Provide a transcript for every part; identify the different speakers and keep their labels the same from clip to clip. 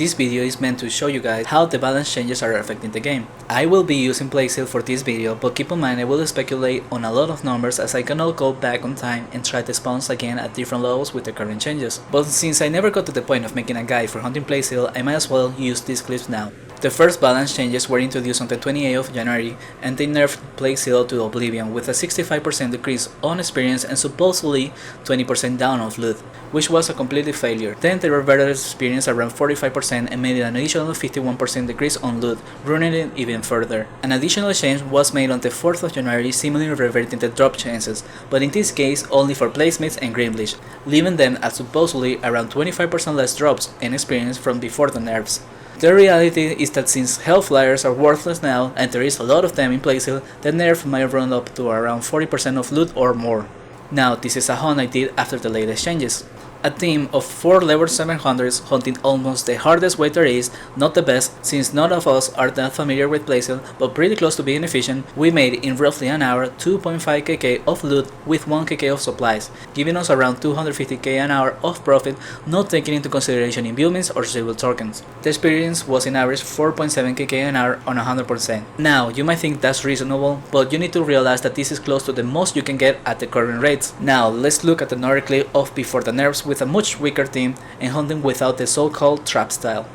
Speaker 1: This video is meant to show you guys how the balance changes are affecting the game. I will be using playstyle for this video, but keep in mind I will speculate on a lot of numbers as I cannot go back on time and try the spawns again at different levels with the current changes. But since I never got to the point of making a guide for hunting playstyle, I might as well use these clips now. The first balance changes were introduced on the 28th of January, and they nerfed playstyle to oblivion with a 65% decrease on experience and supposedly 20% down of loot, which was a complete failure. Then they reverted experience around 45% and made an additional 51% decrease on loot, ruining it even further. An additional change was made on the 4th of January, similarly reverting the drop chances, but in this case only for placemates and green bleach, leaving them at supposedly around 25% less drops and experience from before the nerfs. The reality is that since health flyers are worthless now and there is a lot of them in playstyle, the nerf might run up to around 40% of loot or more. Now this is a hunt I did after the latest changes. A team of 4 level 700s hunting almost the hardest way there is, not the best since none of us are that familiar with playstyle but pretty close to being efficient. We made in roughly an hour 2.5 kk of loot with 1 kk of supplies, giving us around 250k an hour of profit, not taking into consideration imbuements or civil tokens. The experience was in average 4.7 kk an hour on 100%. Now you might think that's reasonable, but you need to realize that this is close to the most you can get at the current rates. Now let's look at another clip of before the nerfs with a much weaker team and hunting without the so-called trap style.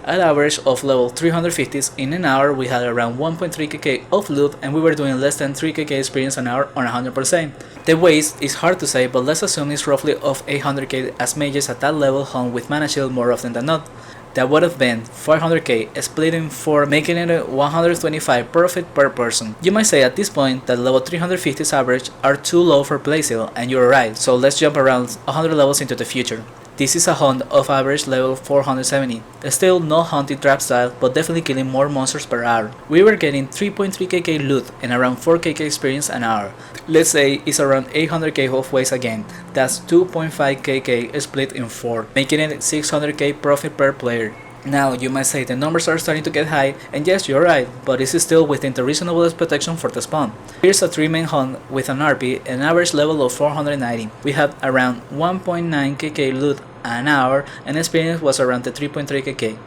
Speaker 1: At average of level 350s in an hour we had around 1.3 kk of loot and we were doing less than 3 kk experience an hour on 100%. The waste is hard to say, but let's assume it's roughly of 800k as mages at that level hunt with mana shield more often than not. That would have been 500k split in 4, making it a 125 profit per person. You might say at this point that level 350's average are too low for playstyle, and you're right, so let's jump around 100 levels into the future. This is a hunt of average level 470, still not hunting trap style, but definitely killing more monsters per hour. We were getting 3.3 kk loot and around 4 kk experience an hour. Let's say it's around 800k of waste again, that's 2.5 kk split in 4, making it 600k profit per player. Now you might say the numbers are starting to get high, and yes, you're right, but it's still within the reasonable expectation for the spawn. Here's a 3-man hunt with an RP, an average level of 490. We had around 1.9 kk loot an hour and experience was around the 3.3 kk.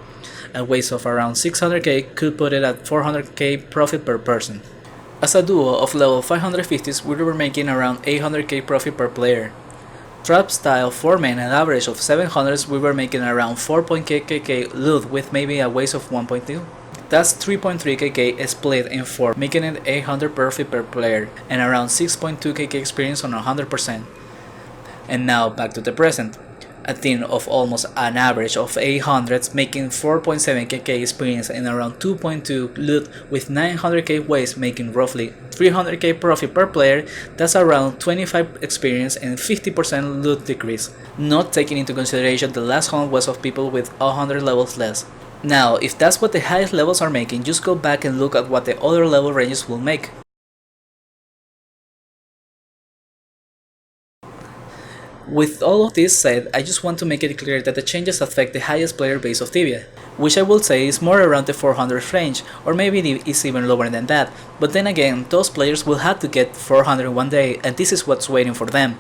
Speaker 1: A waste of around 600k could put it at 400k profit per person. As a duo of level 550s we were making around 800k profit per player. Trap style 4-man at average of 700s we were making around 4.0 kk loot with maybe a waste of 1.2. That's 3.3 kk split in 4, making it 800 profit per player and around 6.2 kk experience on 100%. And now back to the present. A team of almost an average of 800s making 4.7 kk experience and around 2.2 loot with 900k waste making roughly 300k profit per player. That's around 25 experience and 50% loot decrease, not taking into consideration the last hunt was of people with 100 levels less. Now if that's what the highest levels are making, just go back and look at what the other level ranges will make. With all of this said, I just want to make it clear that the changes affect the highest player base of Tibia, which I will say is more around the 400 range, or maybe it's even lower than that, but then again, those players will have to get 400 one day, and this is what's waiting for them.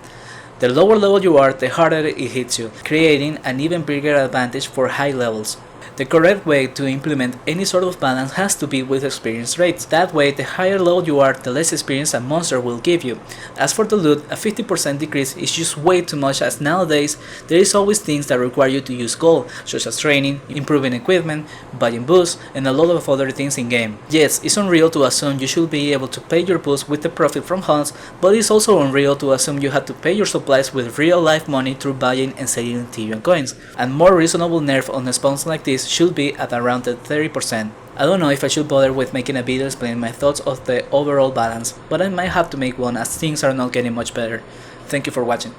Speaker 1: The lower level you are, the harder it hits you, creating an even bigger advantage for high levels. The correct way to implement any sort of balance has to be with experience rates. That way, the higher level you are, the less experience a monster will give you. As for the loot, a 50% decrease is just way too much, as nowadays there is always things that require you to use gold, such as training, improving equipment, buying boosts, and a lot of other things in game. Yes, it's unreal to assume you should be able to pay your boosts with the profit from hunts, but it's also unreal to assume you have to pay your supplies with real life money through buying and selling Tibian coins. A more reasonable nerf on spawns like this should be at around the 30%. I don't know if I should bother with making a video explaining my thoughts of the overall balance, but I might have to make one as things are not getting much better. Thank you for watching.